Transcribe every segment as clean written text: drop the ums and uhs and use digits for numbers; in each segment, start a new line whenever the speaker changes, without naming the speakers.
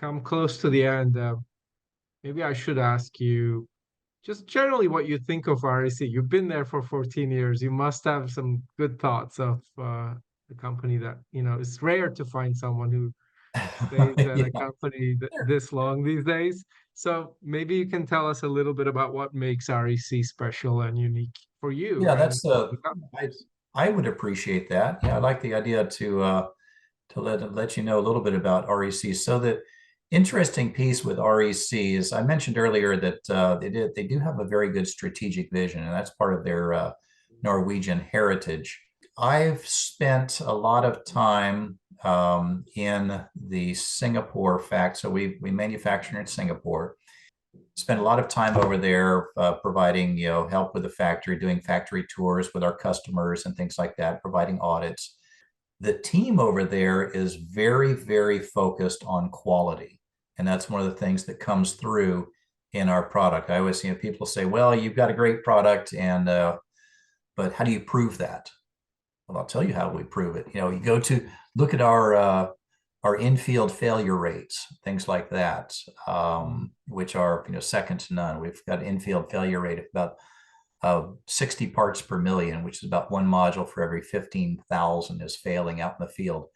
come close to the end, maybe I should ask you just generally what you think of REC. You've been there for 14 years. You must have some good thoughts of the company that, it's rare to find someone who stays at a
Yeah,
company this long these days. So maybe you can tell us a little bit about what makes REC special and unique for you
yeah,
and
that's
the
I
customers.
I would appreciate that. Yeah, I like the idea to let you know a little bit about REC. So the interesting piece with REC is I mentioned earlier that they do have a very good strategic vision, and that's part of their Norwegian heritage. I've spent a lot of time in the Singapore fact. So we manufacture in Singapore. Spent a lot of time over there providing help with the factory, doing factory tours with our customers and things like that, providing audits. The team over there is very, very focused on quality. And that's one of the things that comes through in our product. I always, people say, well, you've got a great product, and but how do you prove that? Well, I'll tell you how we prove it. You go to look at our in-field failure rates, things like that, which are second to none. We've got an in-field failure rate of about 60 parts per million, which is about one module for every 15,000 is failing out in the field.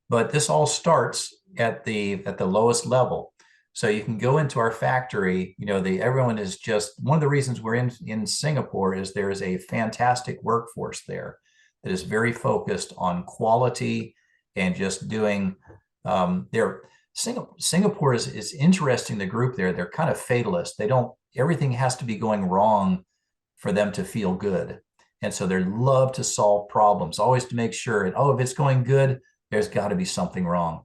But this all starts at the lowest level. So you can go into our factory. Everyone is just one of the reasons we're in Singapore is there is a fantastic workforce there that is very focused on quality and just doing their Singapore is interesting. The group there, they're kind of fatalist. They don't, everything has to be going wrong for them to feel good. And so they love to solve problems, always to make sure, and if it's going good, there's got to be something wrong.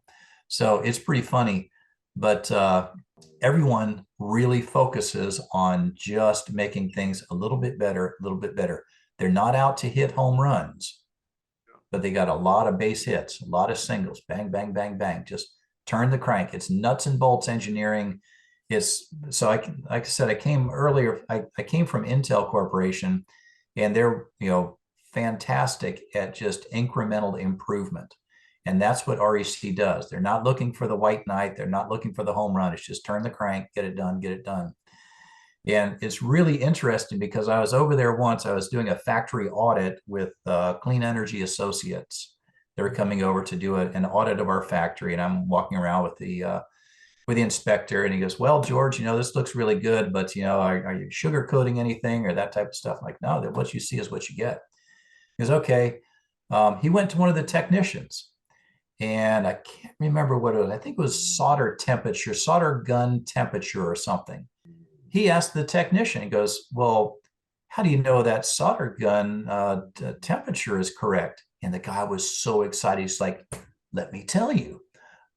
So it's pretty funny, but everyone really focuses on just making things a little bit better, a little bit better. They're not out to hit home runs, but they got a lot of base hits, a lot of singles, bang, bang, bang, bang, just turn the crank. It's nuts and bolts engineering. So like I said, I came earlier, I came from Intel Corporation, and they're, fantastic at just incremental improvement. And that's what REC does. They're not looking for the white knight. They're not looking for the home run. It's just turn the crank, get it done, get it done. And it's really interesting because I was over there once. I was doing a factory audit with Clean Energy Associates. They were coming over to do an audit of our factory, and I'm walking around with the inspector, and he goes, "Well, George, this looks really good, but are you sugarcoating anything or that type of stuff?" I'm like, "No, that what you see is what you get." He goes, "Okay." He went to one of the technicians, and I can't remember what it was. I think it was solder temperature, solder gun temperature or something. He asked the technician, he goes, "Well, how do you know that solder gun temperature is correct?" And the guy was so excited. He's like, "Let me tell you."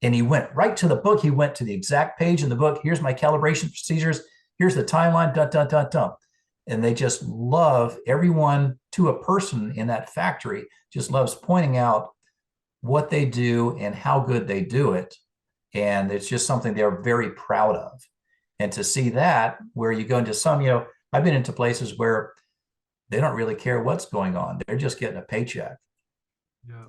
And he went right to the book. He went to the exact page in the book. Here's my calibration procedures. Here's the timeline, dun, dun, dun, dun. And they just love, everyone to a person in that factory just loves pointing out what they do and how good they do it. And it's just something they're very proud of. And to see that, where you go into some, I've been into places where they don't really care what's going on. They're just getting a paycheck.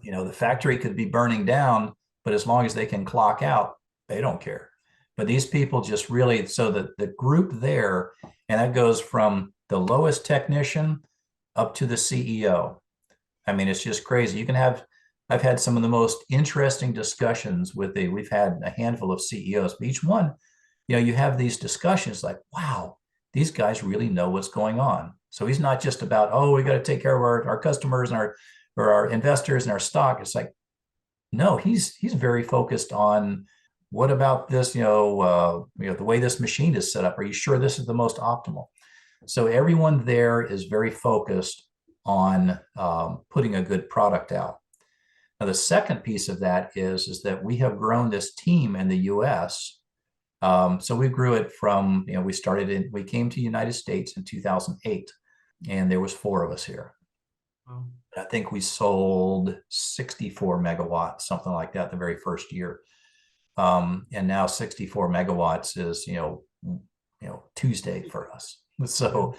Yeah.
The factory could be burning down, but as long as they can clock out, they don't care. But these people just really, so the group there, and that goes from the lowest technician up to the CEO. I mean, it's just crazy. I've had some of the most interesting discussions we've had a handful of CEOs, but each one, you have these discussions like, wow, these guys really know what's going on. So he's not just about, we got to take care of our customers and our investors and our stock. It's like, no, he's very focused on what about this, the way this machine is set up. Are you sure this is the most optimal? So everyone there is very focused on putting a good product out. Now, the second piece of that is that we have grown this team in the U.S. So we grew it from, we came to the United States in 2008, and there was 4 of us here.
Wow.
I think we sold 64 megawatts, something like that, the very first year. And now 64 megawatts is, Tuesday for us. So,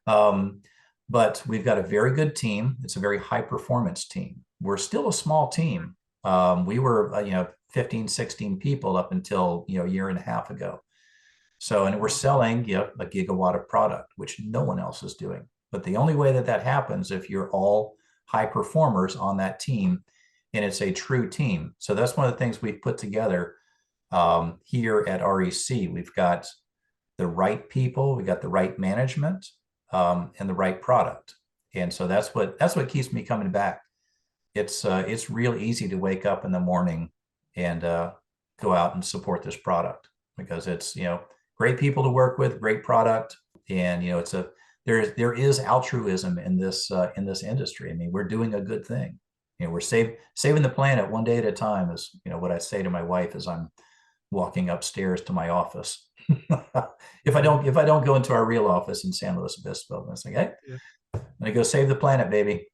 but we've got a very good team. It's a very high performance team. We're still a small team. We were, 15, 16 people up until, a year and a half ago. So, and we're selling, a gigawatt of product, which no one else is doing. But the only way that that happens if you're all high performers on that team, and it's a true team. So that's one of the things we've put together here at REC. We've got the right people, we got the right management, and the right product. And so that's what keeps me coming back. It's real easy to wake up in the morning and go out and support this product, because it's, great people to work with, great product, and there is altruism in this industry. I mean, we're doing a good thing. We're saving the planet one day at a time, is what I say to my wife as I'm walking upstairs to my office. If I don't go into our real office in San Luis Obispo, it's like, hey,
Yeah.
I'm gonna go save the planet, baby.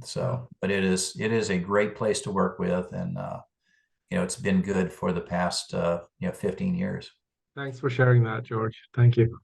So, but it is a great place to work with, and it's been good for the past 15 years.
Thanks for sharing that, George. Thank you.